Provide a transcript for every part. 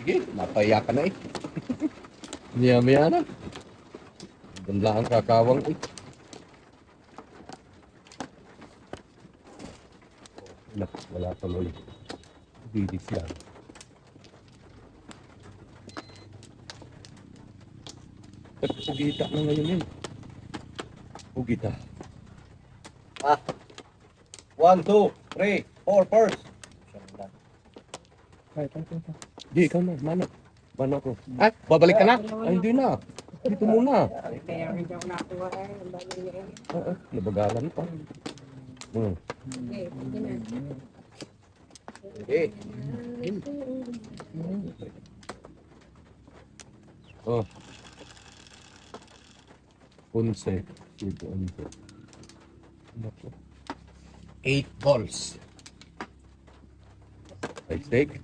Sige, napaya ka na eh. Maya-maya na. Doon lang ang kakawang eh. Wala tuloy. Bidis lang. Pugita na ngayon yun. Pugita. Ah. 1, 2, 3, 4 first. Ay. Di, ikaw na. Mano. Mano ko. Ay, babalik ka na? Ay, hindi na. Dito muna. Kaya hindi ako nakuha eh. Ang dami niya eh. Nabagalan pa. Okay, pwede na. Okay. Oh. Punse. Ito, ito. 8 balls. Ay, steak.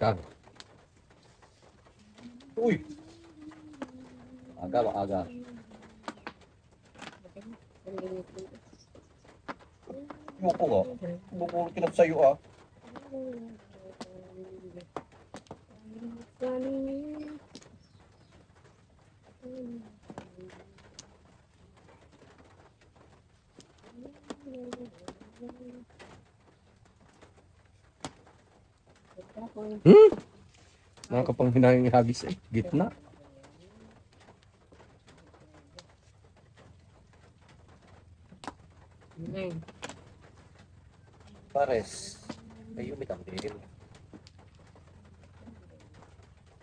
Kang. Uy! Aga. Yoko nga. Bukong kinap sa'yo ah. Nakakapanghinahing hagis eh. Gitna. Pares. Ay, umitang din.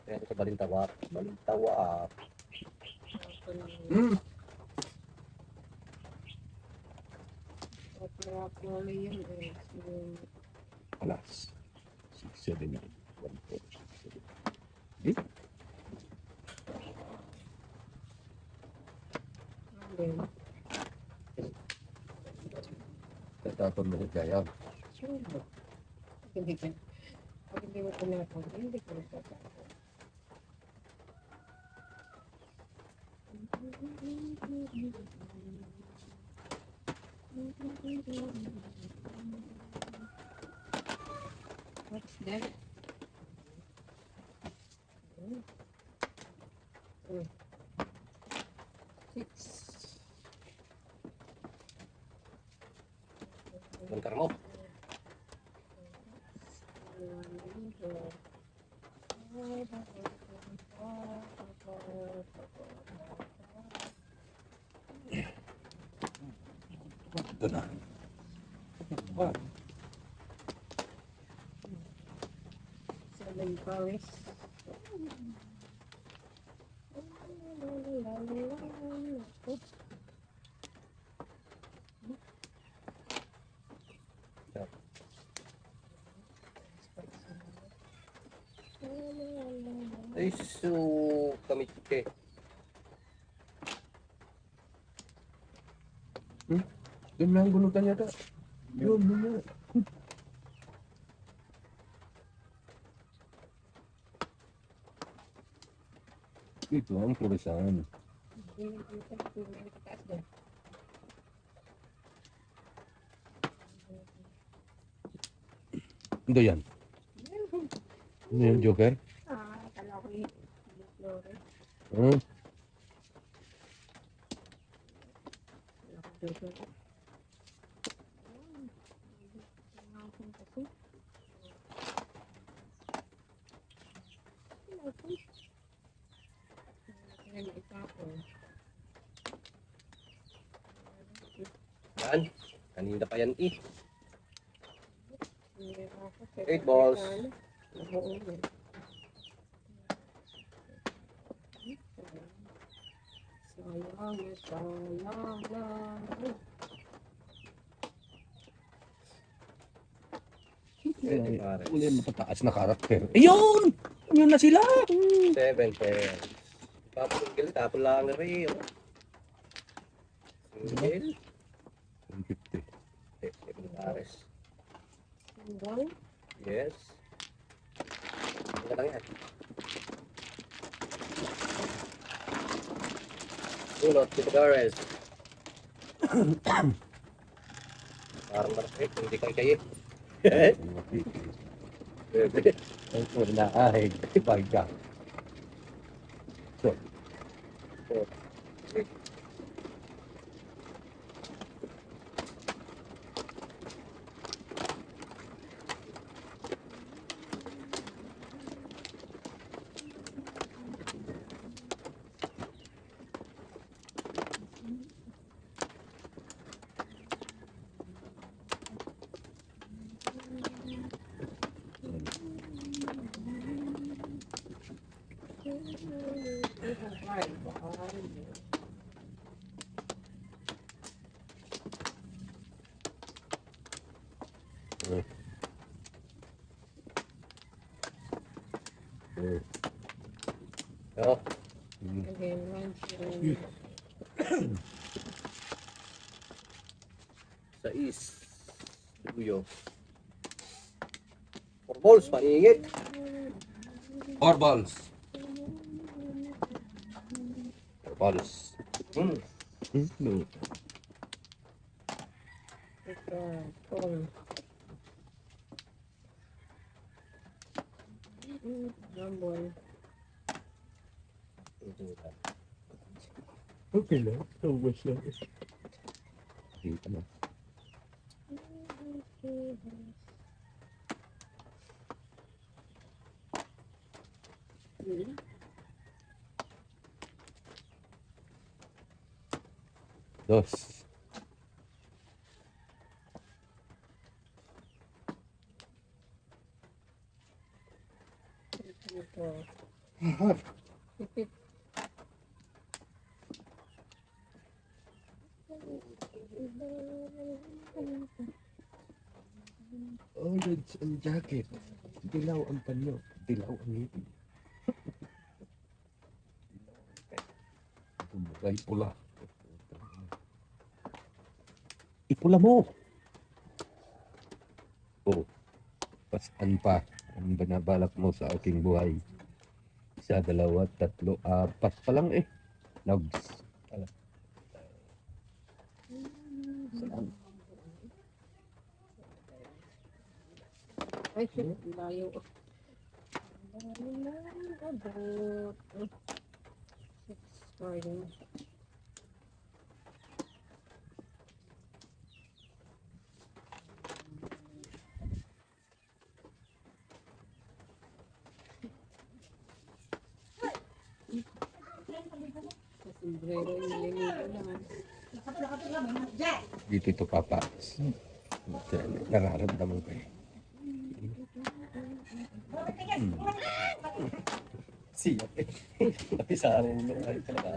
Kaya sa Balintawak. Balintawak. Alas. 6, 7, 8, 1, 4, 6, 7. Tatapon mo sa gaya. Hindi mo tinapon, hindi ko nagtatapon. What's that? Six. Bangkar mo. Ito na. Seven Paris. Ay, so kamit ke. Doon lang gunutan yata. Yun. Ito ang probesan. Ito yan. Ano yung joker? Kala ko yung Flores. Yan. Kanina pa yan eh. 8 balls. Uli matataas na karakter. Ayun! Yun na sila! 7, 10. Tapos lang na rin. Single. 150. 7 pares. Yes. Ano lang yan? Ulot, 7 pares. Parang perfect, hindi kayo. Bebe. Ay, puro na ahig. Pagka. So. So. Oh. Again, 1, 2, Sais. Tuyo. 4 balls, paingit. 4 balls. 4 balls. ito, 4. Number. Okay lang. Tawag lang. Dito na. Dos. Ito. Ipit. Orange ang jacket. Dilaw ang panyo. Dilaw ang ngipin. Tumugay pula. Ipula mo. Oh. Pasan pa ang binabalak mo sa aking buhay. 1, 2, 3, 4 pa lang eh. Logs. Saan? Ay, shit. Layo. About 6 starting. Sombrero yung limito naman. Dito ito papa. Nararamdaman ko eh. Siya eh. Tapi sa akin mo ay talaga.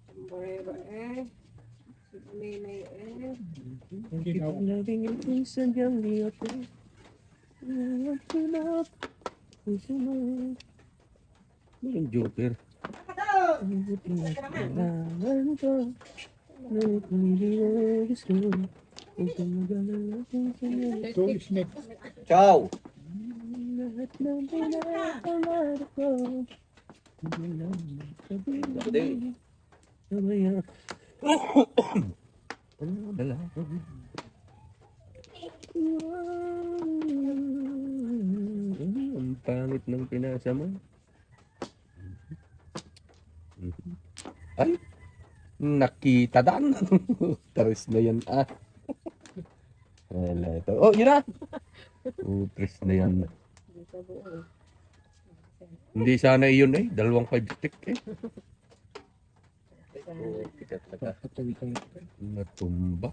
Sombrero eh. Siglinay eh. Ginaw. Yung Joker. Ito is next. Ciao! Ang pangit ng pinasa mo. Ay! Nakita dan. Taris na yan ah. Wala ito. Oh, yun na! Taris na yan. Dito buo. Hindi sana iyon eh. 2 5 stick eh. Kita talaga. Natumba.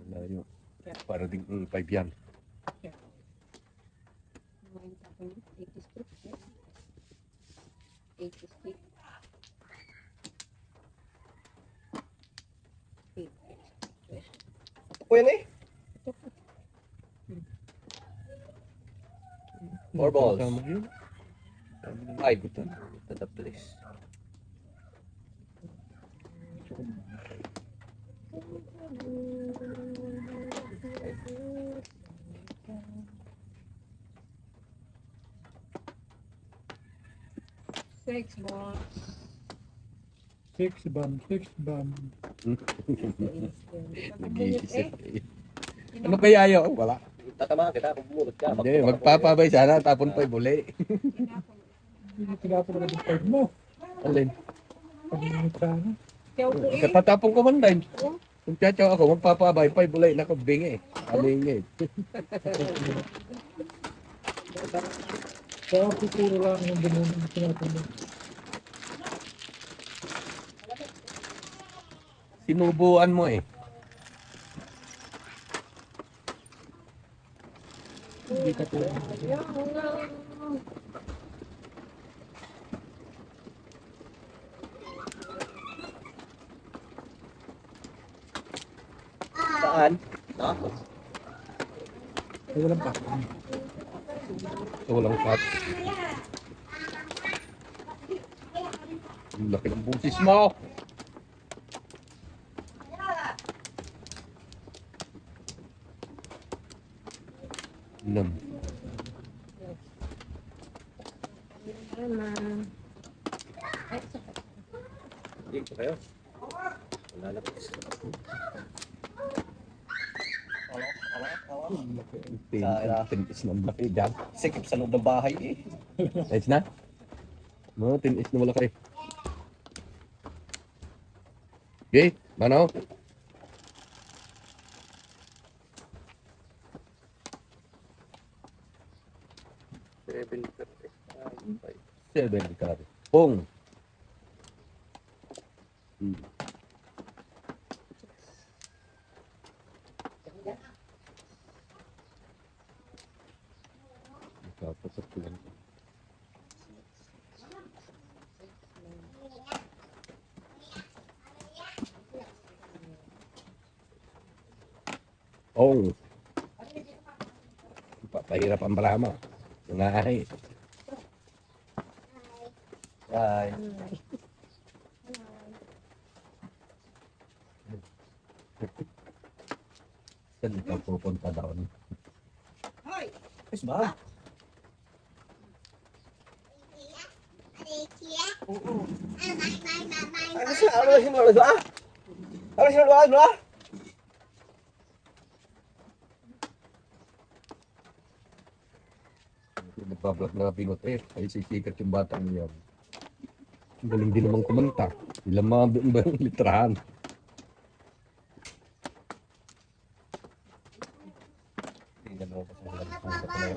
Layo. Para ding 5 yan. 80 stick. 80 stick. 8. O yan eh. Four balls. Kasama yun. 5 to the place. Six balls. Six bomb. Nag-iisip eh. Ano kaya yun? Wala. Tatama kita kung bumulot ka. Hindi, magpapabay sana, tapon pa'y buli. Tinapon na ng mo. Alin? Pag-init ka na. Tiyaw ko eh. Katatapon ko man din. Kung tiyatsaw ako, magpapabay pa'y buli. Naku, bingi. Alingit. Kaya pupuro lang yung ganun ang tinapon mo. Sinubuan mo eh. Hindi ka tulad. Saan? No? Ay, walang pa. So, walang cut. Ang laki ng busis mo. Nam. Tama. Ay, Dito kayo. Wala na. Tinis ng laki dyan. Sikip sa loob ng bahay eh. Ayos na? No, tinis na wala kayo. Okay, manaw. Seven kari. Pong. Kapasok ko lang. Oh. Papahirap ang brama. Nangahay. Ay. Saan ikaw pupunta doon? Ayos ba? Ano siya? Ano siya? Ano siya? Ano siya? Ano siya? Nagbablog na bingot eh. Ay sisikat yung batang niya. Ang galing din namang kumanta. Ilang mga ba yung litrahan? Tingnan mo pa sa mga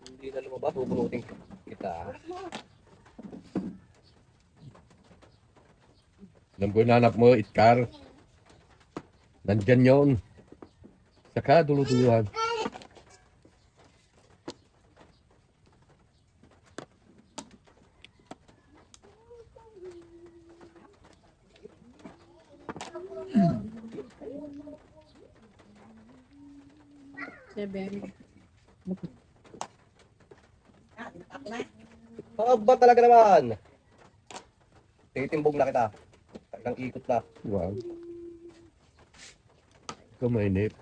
hindi na lumabas, bubunutin kita. Alam ko yung hanap mo, Itkar. Nandyan yun. Saka duluduluhan. seven. Ba talaga naman? Titimbog na kita. Talagang ikot na. Wow. Ikaw mainip.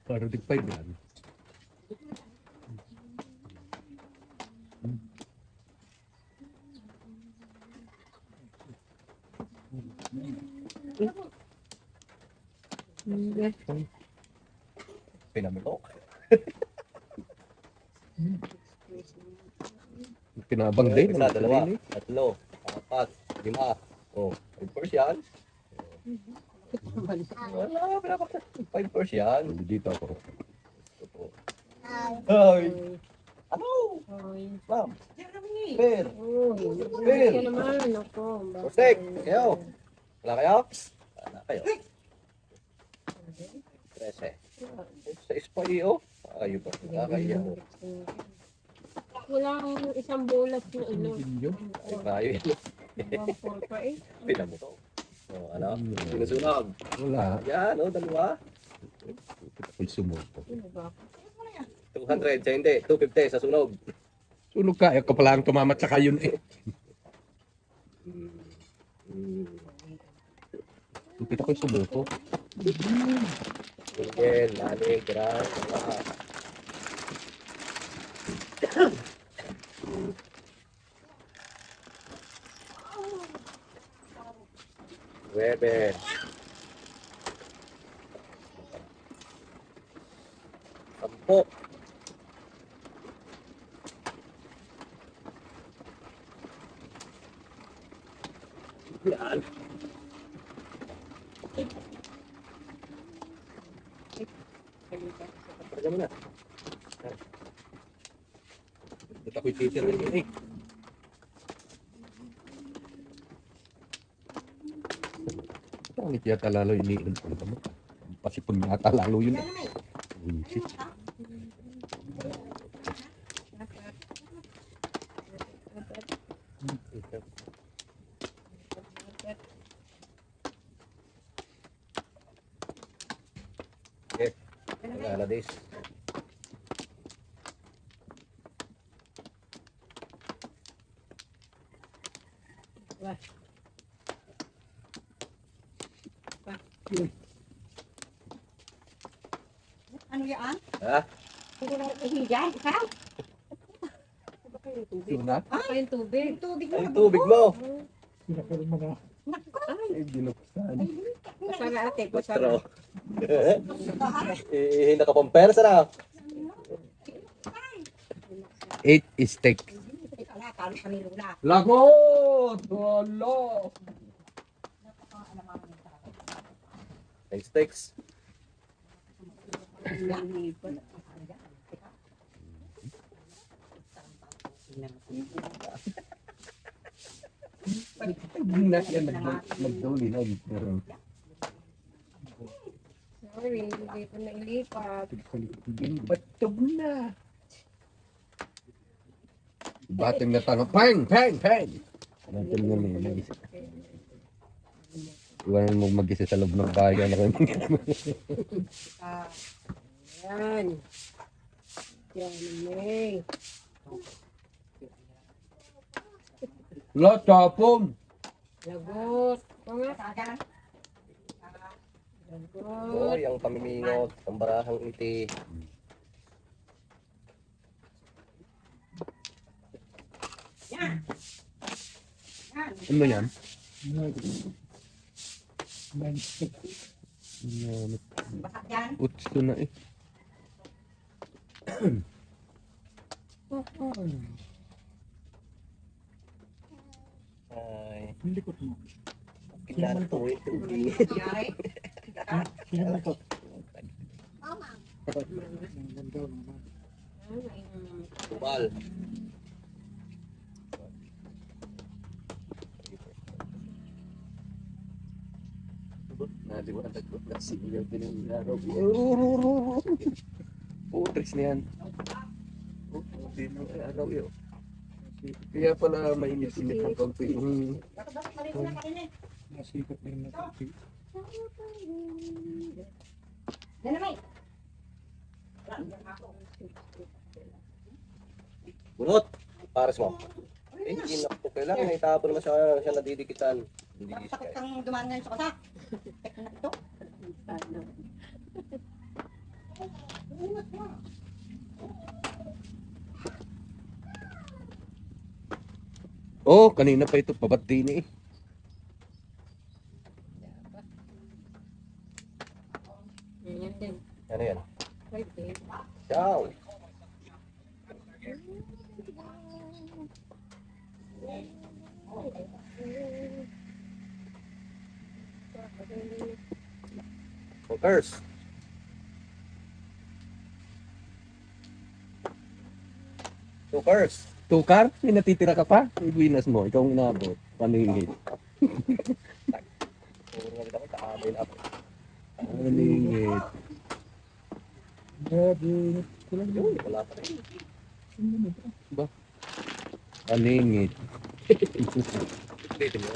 Para di pa yan. Pinamutok. Kinabang din. Isa, dalawa, tatlo, apat, lima. Oh, 5 yan. Wala, pinapakta. 5 yan. Dito ako. Ay! Ano? Hoy. Ma'am? Per! Oh, Ben. hindi ka naman. Ako. Protect! Kayo! Wala kayo? Wala kayo. 13. Sa Espayo, ayun ba? Nakakaya mo. Wala akong isang bulat na ano. Inyo. Ay, tayo yun. 1-4 pa eh. Pinamutok. Oh, ano? Sinusunog. Wala. Yan, oh, dalawa. Ako'y sumuko. Ano ba? 200, siya hindi. 250 sa sunog. Sunog ka. Ayaw ka pala ang tumamat sa kayon eh. Lupit ako'y sumuko. Miguel, Lalig, Gran, dalawa. Nueve. Sampo. Yan. Pagka mo na. Ba't ako'y titira yun eh. Pangit yata lalo iniinom ko naman. Pasipon yata lalo yun eh. Bullshit. Okay. Aladis. Ano yan? Ha? Hindi ko na ihigan. Ikaw? Ano ba yung tubig? Yun na? Ano ba yung tubig? Yung tubig mo. Ay, tubig mo. Ay, binuksan. Masara ate. Bastro. Nakapampersa na. 8 steak. Wala, talo kami lula. Lagot! Wala! Ay, steaks. Na yan, nagduli na. Pero, Sorry, hindi ko na ilipat. batog na. Bating na tanong, pang, pang, pang! Natin nga mag-isa. Iwanan mo mag-isa sa loob ng bahay. Ano kayo Ah, yan. Yan, May. Wala, tapon! Lagot. Pangat. Lagot. Oy, ang pamimingot. Ang barahang iti. Ano yan? Utso na eh. Ay, Likot mo. kinato eh. Yari. Tumal. Naliwanag ko na sigaw din yung araw. Putres na yan. Hindi mo araw yun. Kaya pala mainit-init ng konti yung Nasikat na yung natin. Yan na, May. Bunot. Pares mo. Eh, hindi na po kailangan. Itapon naman siya nadidikitan. Hindi Takot kang dumaan ngayon sa kasa. Tek na ito. oh, kanina pa ito pabati ni eh. Yan din. Ano yan? Pwede. Ciao. Hookers. Hookers. Tukar, may natitira ka pa? Ibinas mo, ikaw ang inabot. Paningit. Puro nga kita ko, takamay na ako. Paningit. Yun, wala pa rin. Paningit. Dito mo.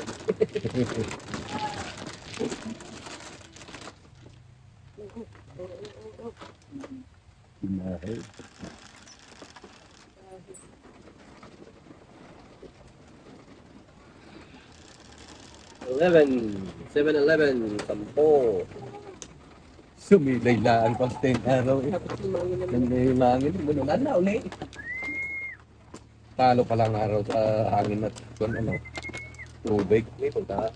Pinahid. 7-Eleven, 10. Sumilay-laan pa sa 10 araw eh. Nangyayangin mo na uli. Talo pa lang araw sa hangin at kung ano, tubig. May punta.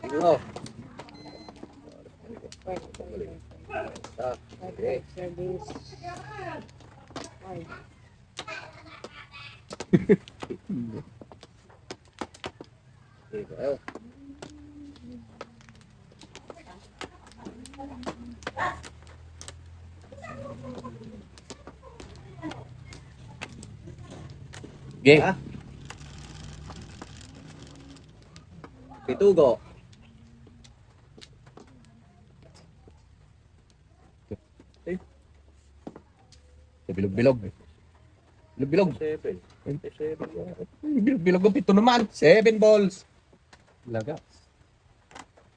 Tingnan. Okay. Service. Ay, Okay, tayo. Ge, Ha? Pitugo. bilog-bilog. Bilog-bilog. 7. Bilog-bilog ang pito naman. 7 balls. Lagas.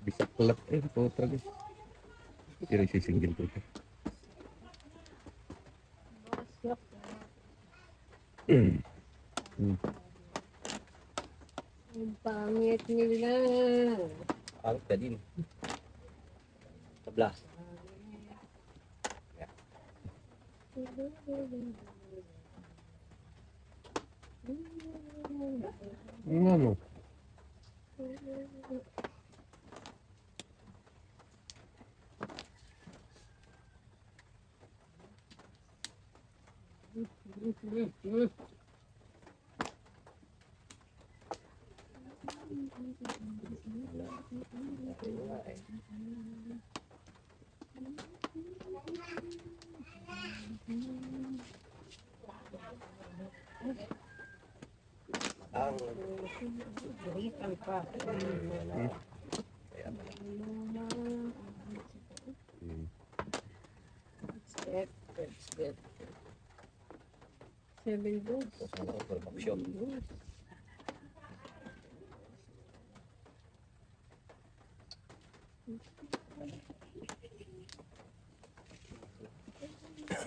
Bisa pelat putra guys. Kira single ko ito. ang pangit nila. Ang ka din. Tabla. Ano? Ang Buritan pa. That's good. 7 books. ano, production.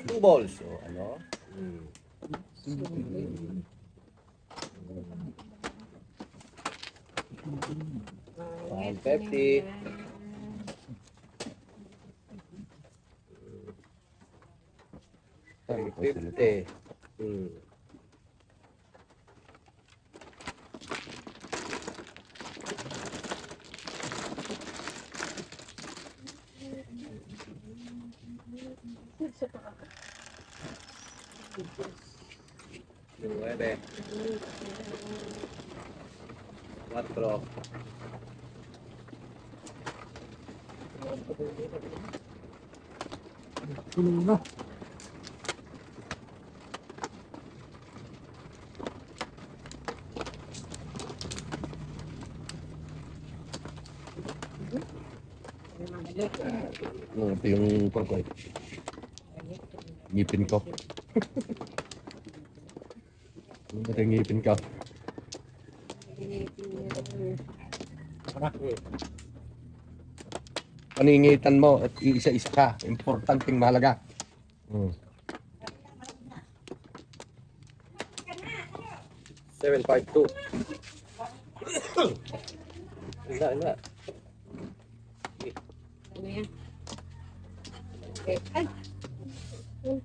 Two balls. So, ano? 150. 50. Nueve. 4. Ito yung porkoy. Ngipin ko. Ito yung ngipin ko. Paningitan mo at isa-isa ka. Importanteng mahalaga. 752. Wala. Ano yan? Okay. Ay! 2,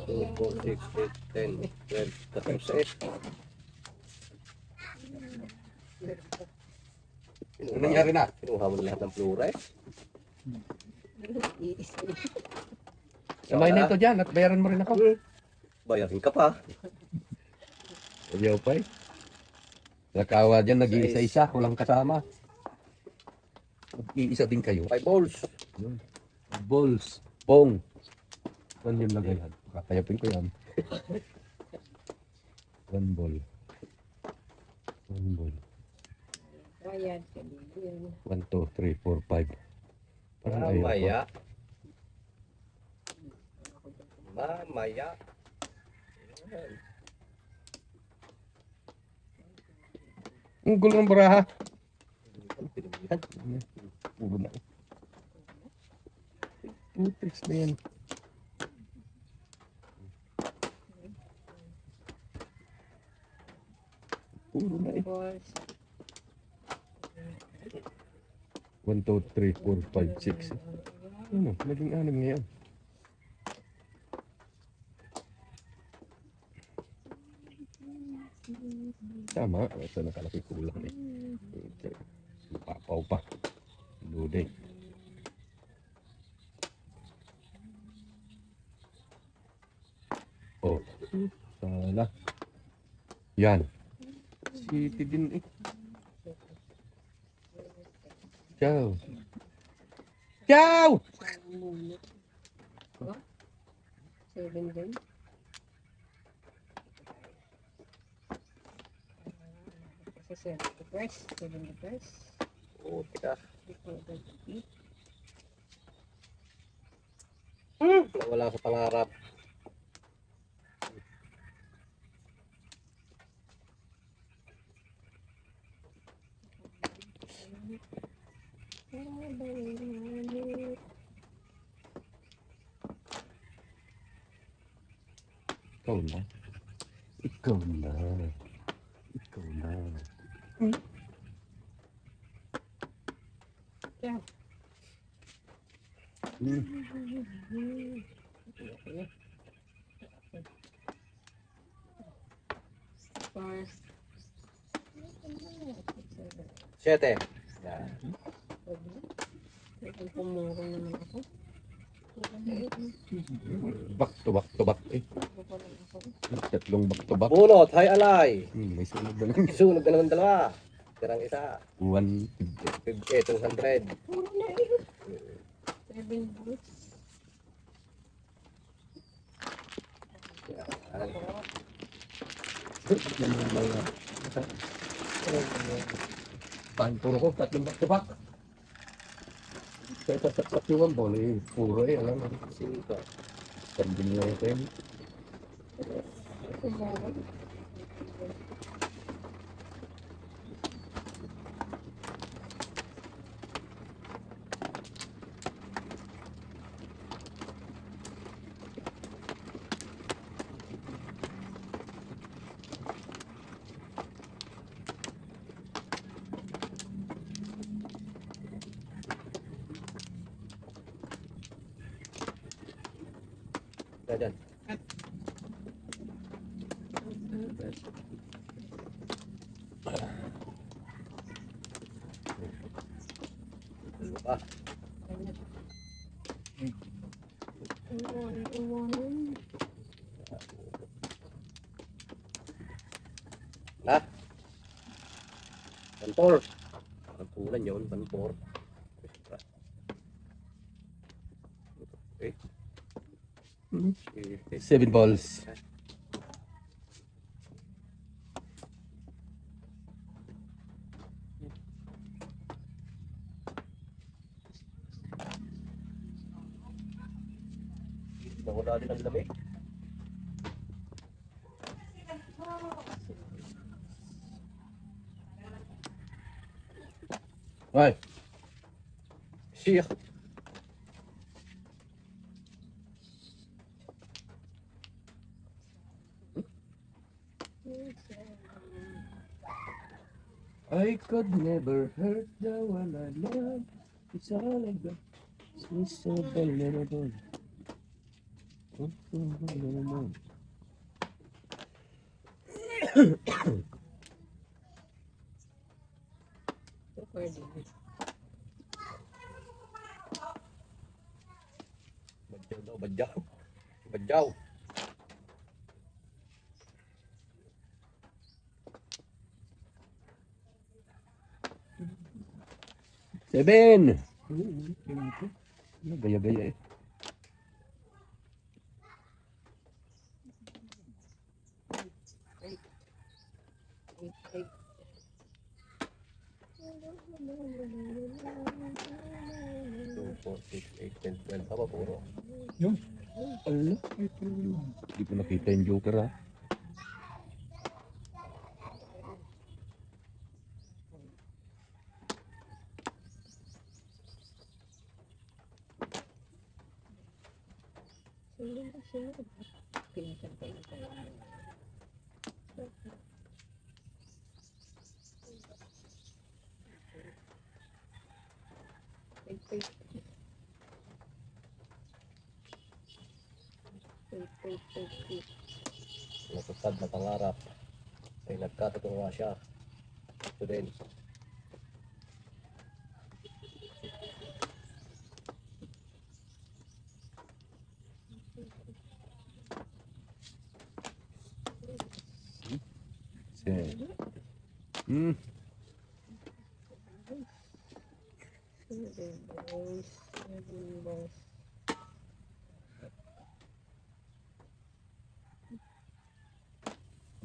4, 6, 8, 10, 12, 14. Ano nangyari na? Kinuha mo na lahat ng plura eh. Samay na ito dyan at bayaran mo rin ako. Bayarin ka pa. Ayaw pa eh. Nakawa dyan, nag-iisa-isa, walang kasama. Mag-iisa din kayo. 5 balls. Balls. Pong. Saan yung lagay yan? Kakayapin ko yan. 1 ball. 1 ball. Bayad ka din. 1, 2, 3, 4, 5. Parang ayaw pa. Maya. Mamaya. Yan. Ang gulo ng baraha. Pinamihan. Puro na. Putrix na yan. Puro na eh. Balls. 1, 2, 3, 4, 5, 6. Ano, naging 6 ngayon. Tama, ito nakalaki kulang eh. Okay. Papaw pa. Loading. Oh, sala. Yan. City din eh. Ciao. Ciao! 7 din. Kasi 7 press. 7 press. Oo, tika. Eat. Wala sa pangarap. Ikaw na. Ikaw na. Ikaw na. Yeah. First. 7. Yan. Pumuro naman ako. Back to back to back eh. Tatlong back to back. Bunot, hay alay. May sunod na lang. Sunog na naman dalawa. Tirang isa. 150. 200. Puro na eh. 7 balls. Yan. Paano puro ko? Tatlong back to back. Kaya tatak yung ball eh. Puro eh. Alam mo. 5. Sandin na ito eh. Pumuro. Yan. Ah, ha? Pantor. Ang kulan yun, pantor. Eh, 7 balls. Nawala din ang lamig. Ay. Siya. I could never hurt the one I love. It's all I got. It's so vulnerable. So vulnerable. Badyaw daw, badyaw. Badyaw. Seven! Gaya-gaya eh. 4, 6, 8, 10, 12. Haba puro. Ala. Hindi ko nakita yung joker ha. Natutad na pangarap ay nagkatotoo nga siya. Ito din. Hmm.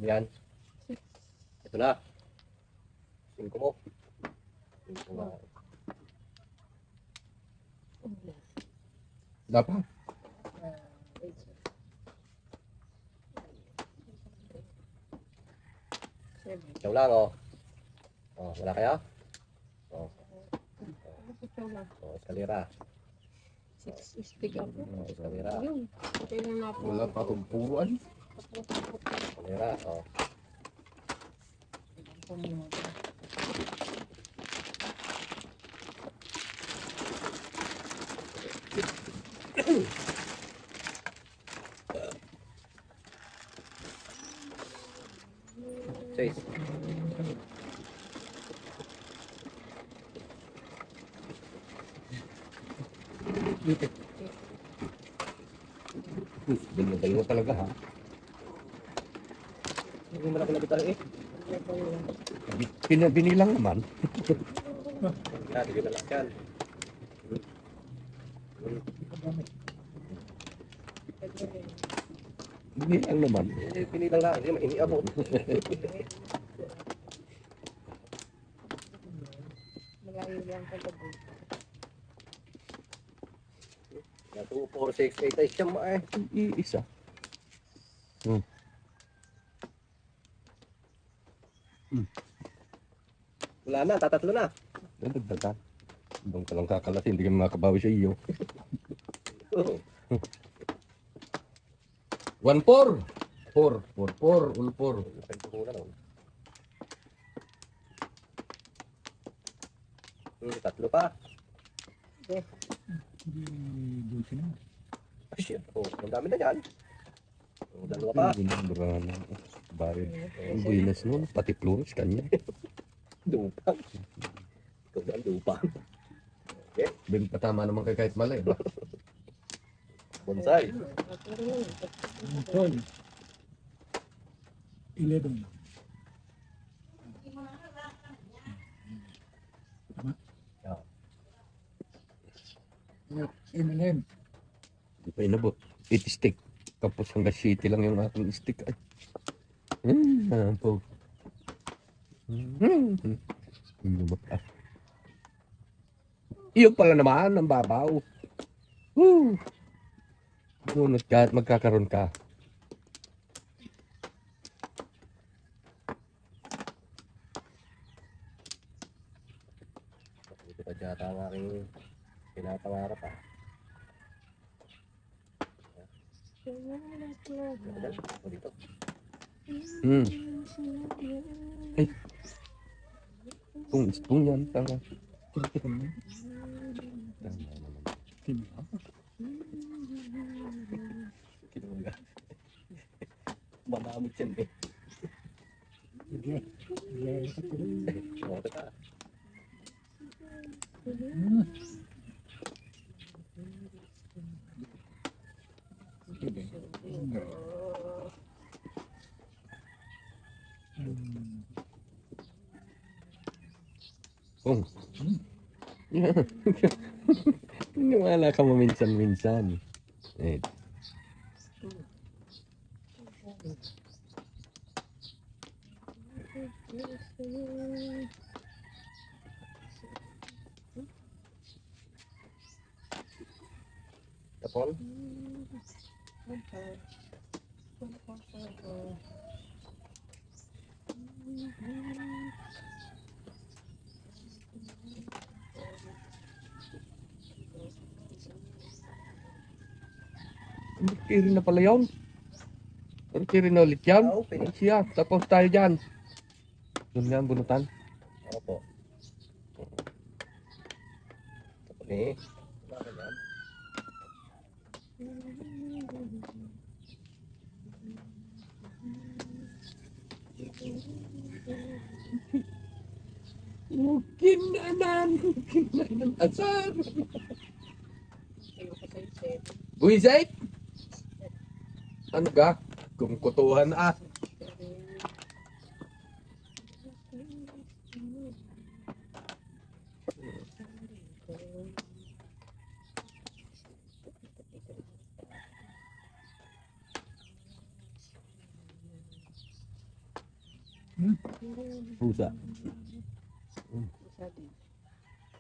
Yan. Ito na. 5 mo. 5 na. Dapat. Ikaw lang, oh. Oh, wala kaya? Oh. Oh, eskalera. 6 stick ako. Oh, eskalera. Yun. Kailan na po. Wala pa akong puruan. Eskalera, oh. Seis. Dalawa talaga ha. Hindi mo na kinabitan eh. Binilang naman. Yan, hindi na lang yan. Binilang naman. Hindi, pinilang lang. Hindi naman iniabot. Malayo lang kagabi. 2, 4, 6, 8 ay siyam eh. Iisa. Wala na, tatatlo na. Dadagdagan. Doon ka lang kakalas, hindi ka makabawi sa iyo. Oh. 1-4. 4. All 4. Napento ko na nun. Tatlo pa. Ah, shit. Oh, ang dami na yan. Oh, dalawa pa. Ginambrana. Barid. Ang buinas nun, pati flores kanya. Dupang. Ikaw na ang dupang. Okay, Bin patama naman kay kahit malay. Ba? bonsai. Tol. 11. M&M. Hindi pa inabot. 8 stick. Tapos hanggang city lang yung aking stick. Ay. Po. Iyon pala naman ang babaw. Woo! Bunot ka at magkakaroon ka. Ito pa diyata ang aking pinapangarap ah. Ako dito. Hmm. Ay. Spoon yan. Tama. Tama naman. Kinuha. Manamit yan eh. Oh, ito ka. Oh. Wala ka mo minsan-minsan. Eh. Tapon. Kiri na pala yun. Pero kiri na ulit yan. Oo, pwede. Ay, siya, tapos tayo dyan. Doon yan, bunutan. Opo. Tapon eh. Bakit yan? Kinanan, asar. Ayoko sa isip. Buisit! Ano ka? Kumukutuhan ah. Pusa.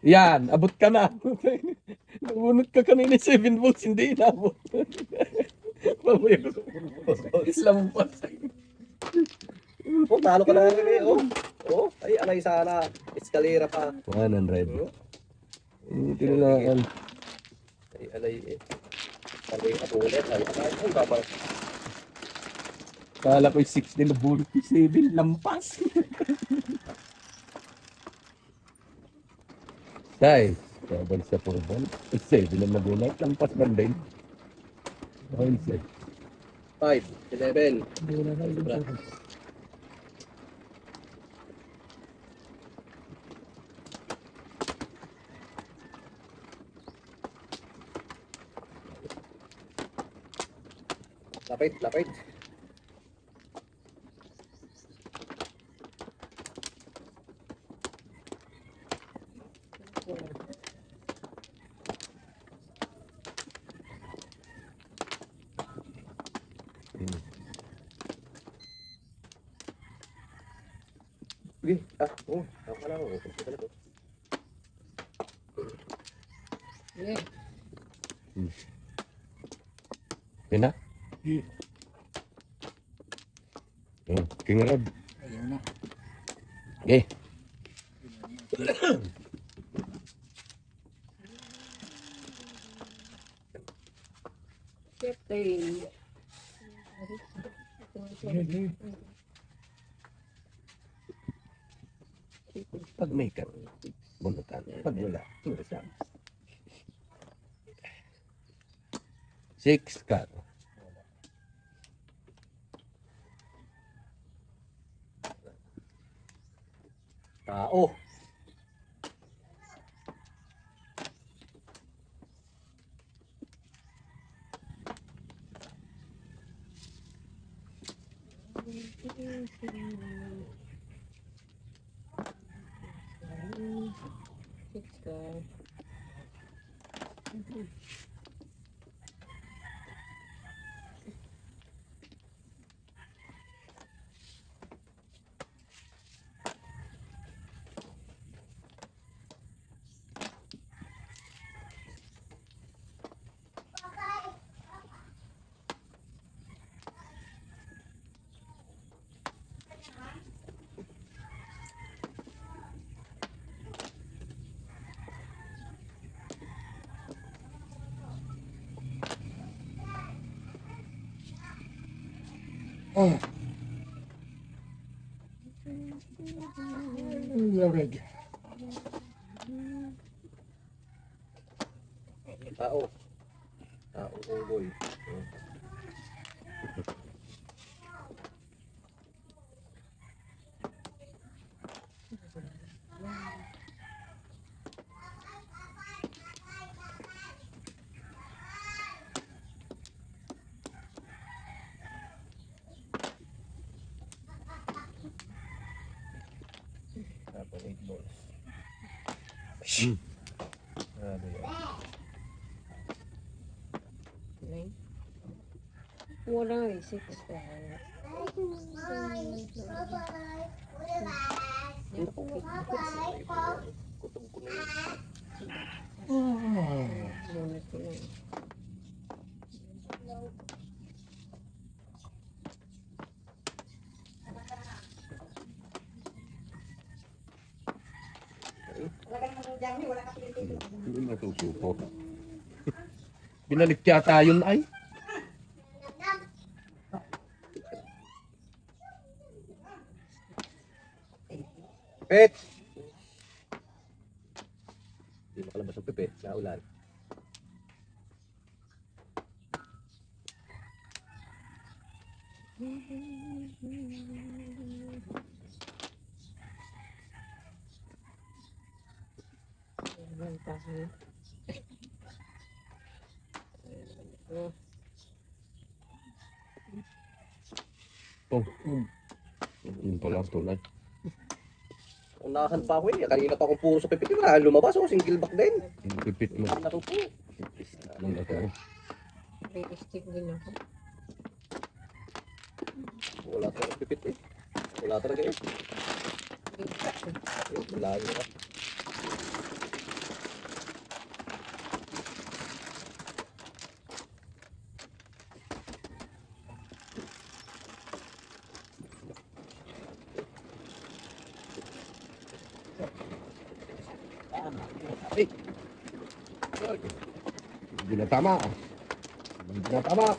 Yan, abot ka na. Nabunot ka kanina 7 volts, hindi inabot. Mamaya ko Islam pa. Oh, talo ka na rin eh. Oh. Oh, ay, alay sana. Eskalera pa. 100. Oh, Hindi na ay, alay eh. Alay at ulit. Ay, ay, babal. Kala ko 16 na bullet 7 lampas. Guys, kabal sa purban. 7 na nagulat, lampas ba din? Oil set. 5, 11. Sobra. Lapit, lapit. Sige, oh, ako ka lang. Punta ka na to. Yeah. Yan na? King Rod. Ayun na. Okay. Siyempre. Pag may ka, bunutan. Pag wala, tulisan. 6 ka. Tao. Lamig. Tao. Tao, unggoy. Tapos 8 balls. Grabe yan. Wala eh, 6 ka. Kutom ko na yun. Bonus ko lang. Diyan, wala ka pinipili. Hindi matusuko. Binalik yata yun ay. Pipit! Hindi makalabas ang pipit. Naulan. Pong. Yun pala ang tulad. Unahan pa ako eh. Kanina pa akong puro sa pipit. Wala lumabas ako. Single back din. Yung pipit mo. Naku po. Lang ako. Stick din ako. Wala talaga pipit eh. Wala talaga eh. Wala talaga. Ay! Hindi na tama. Hindi na tama.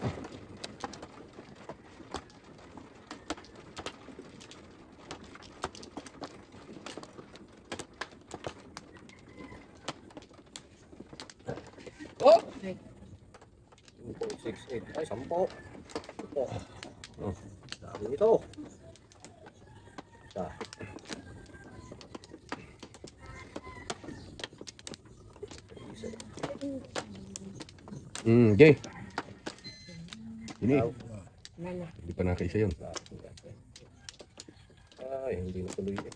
Oh! 6, 8. Ay, 10. Oh. Oh. Dami nito. Isa. Okay. Ini. Nana. Hindi pa nakaisa yun. Ay, hindi na tuloy eh.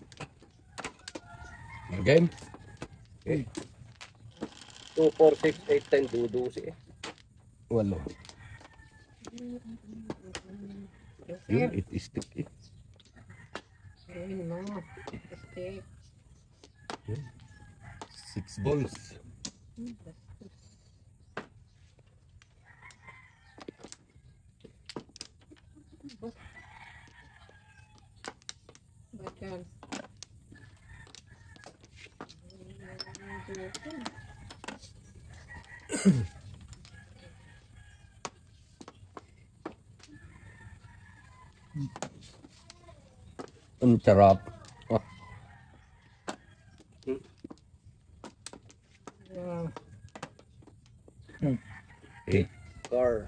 Again. 2, 4, 6, 8, 10. Dudusi eh. Walo. Yun, it is stick eh. Ayun mo. Stick. 6 balls. Bacan. Ang sarap. Ah, eh. Car.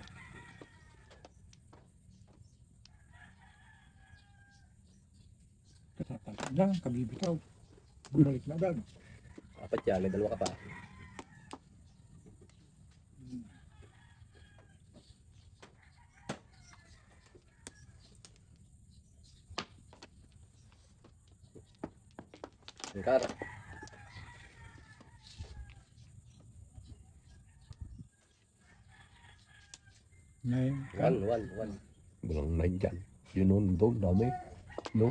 Katatapos lang, kabibitaw. Bumalik na agad. Apat yan. May dalawa ka pa. Ang car. Ngayon, 1, 1, 1. Walang 9 dyan. Yun nun, doon, dami. No?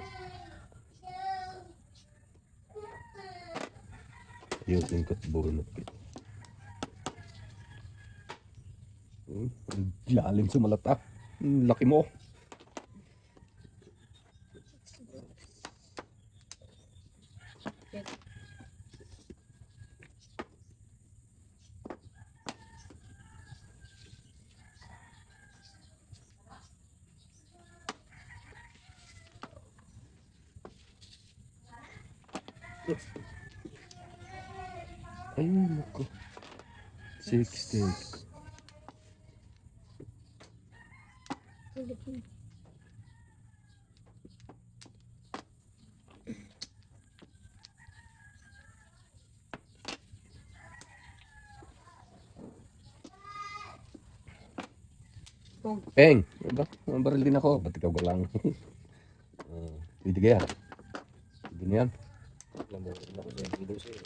Ayusin ko at bunot ko. Ang lalim sa malata. Ang laki mo. Ay, naku. 60. Peng, ba? Ang baril din ako. Ba't ikaw lang? Pwede kaya? Pwede na yan. Namuhin ako sa dudusi eh.